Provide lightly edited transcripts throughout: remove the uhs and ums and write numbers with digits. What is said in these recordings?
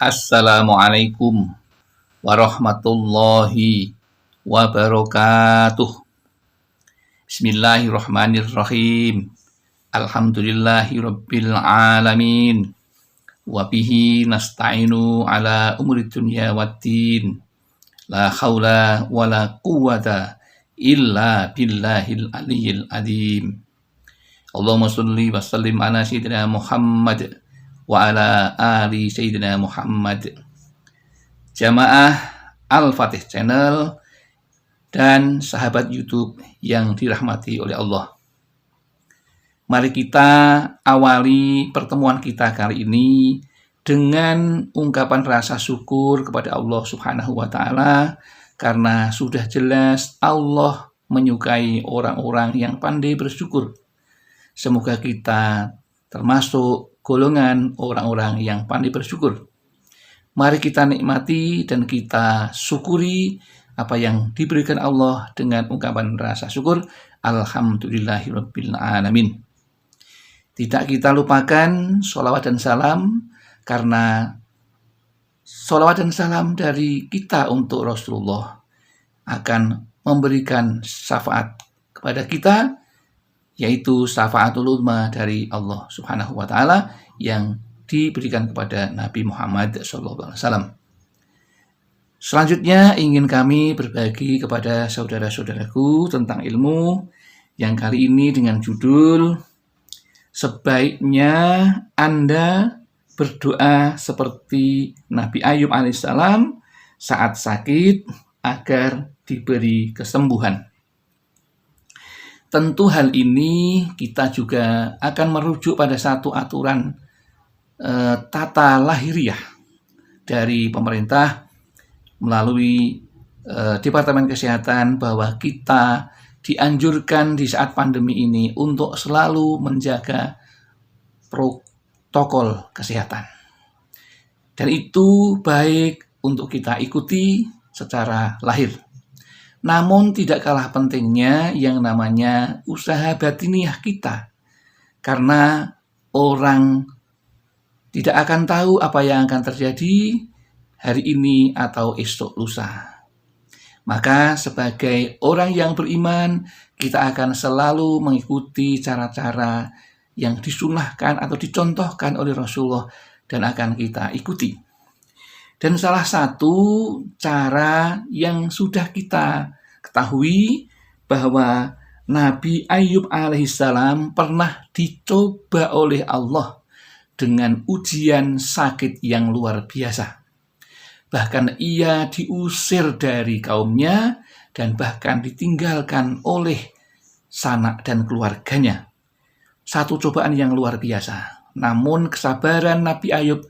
Assalamualaikum warahmatullahi wabarakatuh. Bismillahirrahmanirrahim. Alhamdulillahirabbil alamin. Wa bihi nasta'inu ala umuri dunya waddin. La haula wala quwwata illa billahil aliyyil azim. Allahumma shalli wa sallim ala sayyidina Muhammad wa ala ali sayyidina Muhammad. Jamaah Al-Fatih Channel dan sahabat YouTube yang dirahmati oleh Allah. Mari kita awali pertemuan kita kali ini dengan ungkapan rasa syukur kepada Allah Subhanahu wa taala karena sudah jelas Allah menyukai orang-orang yang pandai bersyukur. Semoga kita termasuk golongan orang-orang yang pandai bersyukur. Mari kita nikmati dan kita syukuri apa yang diberikan Allah dengan ungkapan rasa syukur. Alhamdulillahirabbil alamin. Tidak kita lupakan sholawat dan salam, karena sholawat dan salam dari kita untuk Rasulullah akan memberikan syafaat kepada kita, yaitu syafaatul uzma dari Allah Subhanahu wa taala yang diberikan kepada Nabi Muhammad SAW. Selanjutnya ingin kami berbagi kepada saudara-saudaraku tentang ilmu yang kali ini dengan judul sebaiknya Anda berdoa seperti Nabi Ayub alaihissalam saat sakit agar diberi kesembuhan. Tentu hal ini kita juga akan merujuk pada satu aturan tata lahiriah dari pemerintah melalui Departemen Kesehatan, bahwa kita dianjurkan di saat pandemi ini untuk selalu menjaga protokol kesehatan. Dan itu baik untuk kita ikuti secara lahir. Namun tidak kalah pentingnya yang namanya usaha batiniah kita. Karena orang tidak akan tahu apa yang akan terjadi hari ini atau esok lusa. Maka sebagai orang yang beriman, kita akan selalu mengikuti cara-cara yang disunahkan atau dicontohkan oleh Rasulullah dan akan kita ikuti. Dan salah satu cara yang sudah kita ketahui bahwa Nabi Ayub alaihissalam pernah dicoba oleh Allah dengan ujian sakit yang luar biasa. Bahkan ia diusir dari kaumnya dan bahkan ditinggalkan oleh sanak dan keluarganya. Satu cobaan yang luar biasa. Namun kesabaran Nabi Ayub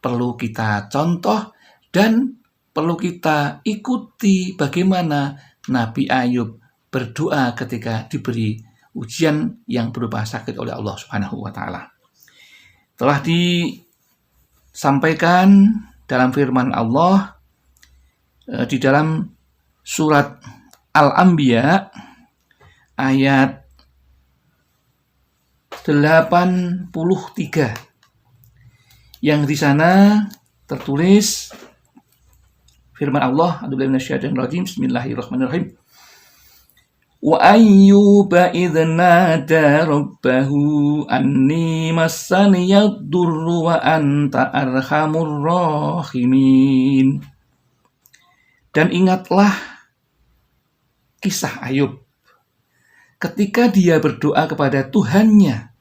perlu kita contoh dan perlu kita ikuti bagaimana Nabi Ayub berdoa ketika diberi ujian yang berupa sakit oleh Allah Subhanahu wa taala. Telah disampaikan dalam firman Allah di dalam surat Al-Anbiya ayat 83, yang di sana tertulis firman Allah, Bismillahirrahmanirrahim. Wa ayyuba idh nada rabbahu anni massaniyad durru wa anta arhamur rahimin. Dan ingatlah kisah Ayub ketika dia berdoa kepada Tuhannya,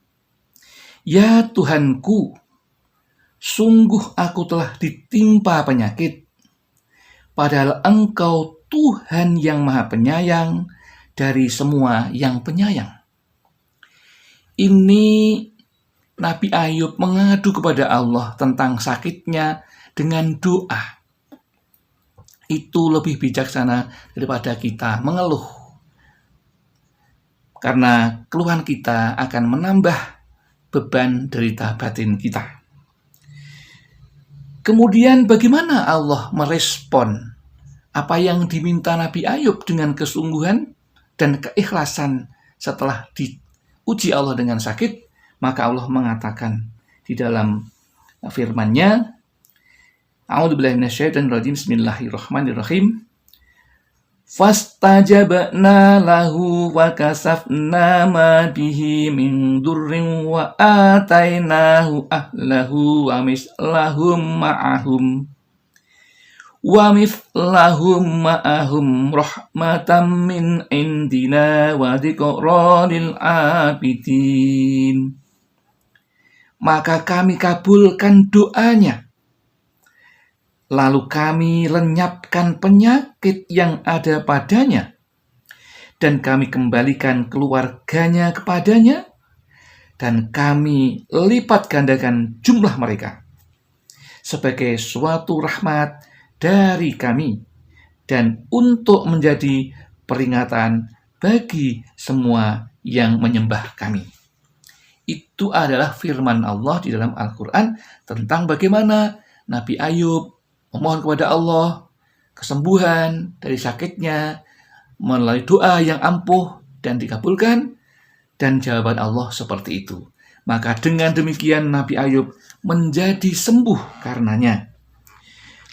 "Ya Tuhanku, sungguh aku telah ditimpa penyakit, padahal Engkau Tuhan yang Maha Penyayang dari semua yang penyayang." Ini Nabi Ayub mengadu kepada Allah tentang sakitnya dengan doa. Itu lebih bijaksana daripada kita mengeluh, karena keluhan kita akan menambah beban derita batin kita. Kemudian bagaimana Allah merespon apa yang diminta Nabi Ayub dengan kesungguhan dan keikhlasan setelah diuji Allah dengan sakit? Maka Allah mengatakan di dalam firman-Nya, A'udzubillahi minasyaitonirrajim. Bismillahirrahmanirrahim. Fastajabna lahu wa kasafna ma bihi min durrin wa atainahu ahlahu wa mithlahum ma'ahum rahmatan min indina wa dzikra lil abidin. Maka kami kabulkan doanya. Lalu kami lenyapkan penyakit yang ada padanya, dan kami kembalikan keluarganya kepadanya, dan kami lipat gandakan jumlah mereka sebagai suatu rahmat dari kami, dan untuk menjadi peringatan bagi semua yang menyembah kami. Itu adalah firman Allah di dalam Al-Quran tentang bagaimana Nabi Ayub memohon kepada Allah kesembuhan dari sakitnya melalui doa yang ampuh dan dikabulkan, dan jawaban Allah seperti itu. Maka dengan demikian Nabi Ayub menjadi sembuh karenanya.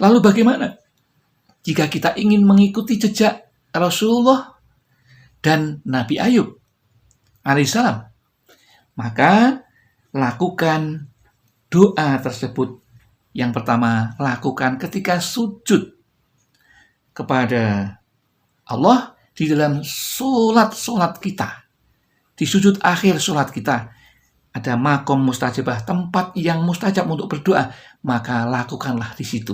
Lalu bagaimana jika kita ingin mengikuti jejak Rasulullah dan Nabi Ayub alaihissalam? Maka lakukan doa tersebut. Yang pertama, lakukan ketika sujud kepada Allah di dalam solat kita. Di sujud akhir solat kita ada makom mustajabah, tempat yang mustajab untuk berdoa, maka lakukanlah di situ.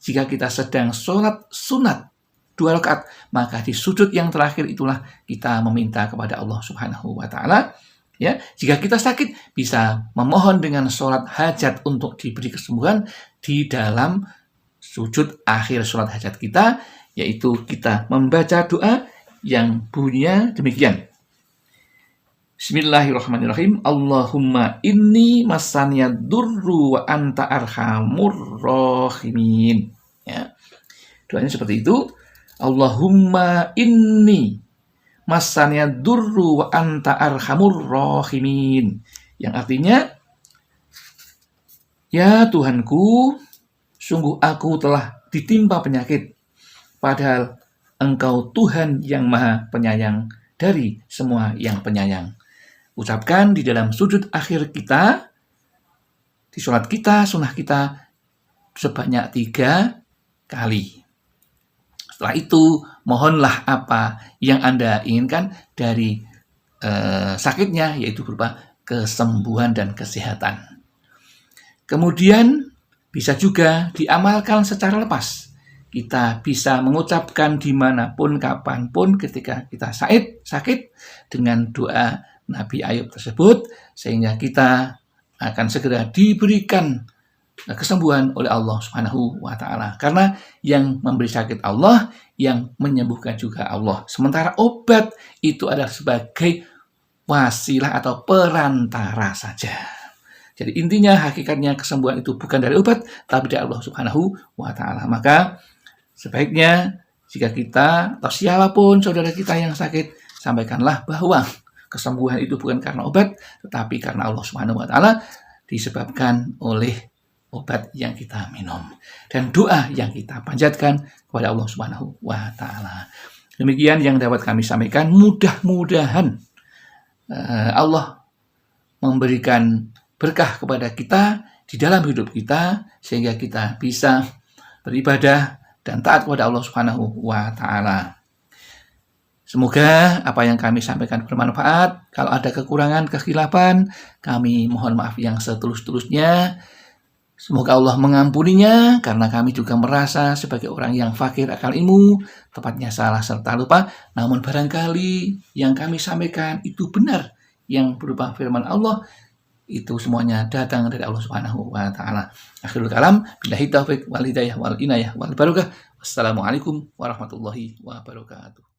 Jika kita sedang solat sunat 2 rakaat, maka di sujud yang terakhir itulah kita meminta kepada Allah Subhanahu wa Ta'ala. Ya, jika kita sakit, bisa memohon dengan sholat hajat untuk diberi kesembuhan di dalam sujud akhir sholat hajat kita, yaitu kita membaca doa yang bunyinya demikian. Bismillahirrahmanirrahim. Allahumma inni masaniya durru wa anta arhamur rahimin. Ya, doanya seperti itu. Allahumma inni masaniya durru wa anta arhamur rahimin. Yang artinya, ya Tuhanku, sungguh aku telah ditimpa penyakit, padahal Engkau Tuhan yang Maha Penyayang dari semua yang penyayang. Ucapkan di dalam sujud akhir kita, di sholat kita, sunnah kita, sebanyak 3 kali. Setelah itu, mohonlah apa yang Anda inginkan dari sakitnya, yaitu berupa kesembuhan dan kesehatan. Kemudian, bisa juga diamalkan secara lepas. Kita bisa mengucapkan dimanapun, kapanpun, ketika kita sakit dengan doa Nabi Ayub tersebut, sehingga kita akan segera diberikan kesembuhan oleh Allah Subhanahu wa Ta'ala. Karena yang memberi sakit Allah, yang menyembuhkan juga Allah. Sementara obat itu adalah sebagai wasilah atau perantara saja. Jadi intinya, hakikatnya kesembuhan itu bukan dari obat, tapi dari Allah Subhanahu wa Ta'ala. Maka sebaiknya jika kita atau siapapun saudara kita yang sakit, sampaikanlah bahwa kesembuhan itu bukan karena obat, tetapi karena Allah Subhanahu wa Ta'ala, disebabkan oleh obat yang kita minum dan doa yang kita panjatkan kepada Allah Subhanahu wa Ta'ala. Demikian yang dapat kami sampaikan. Mudah-mudahan Allah memberikan berkah kepada kita di dalam hidup kita, sehingga kita bisa beribadah dan taat kepada Allah Subhanahu wa Ta'ala. Semoga apa yang kami sampaikan bermanfaat. Kalau ada kekurangan, kekhilafan, kami mohon maaf yang setulus-tulusnya. Semoga Allah mengampuninya, karena kami juga merasa sebagai orang yang fakir akal ilmu, tepatnya salah serta lupa. Namun barangkali yang kami sampaikan itu benar, yang berupa firman Allah, itu semuanya datang dari Allah Subhanahu wa Ta'ala. Akhirul kalam, billahi taufiq wal hidayah wal inayah wal barakah. Wassalamualaikum warahmatullahi wabarakatuh.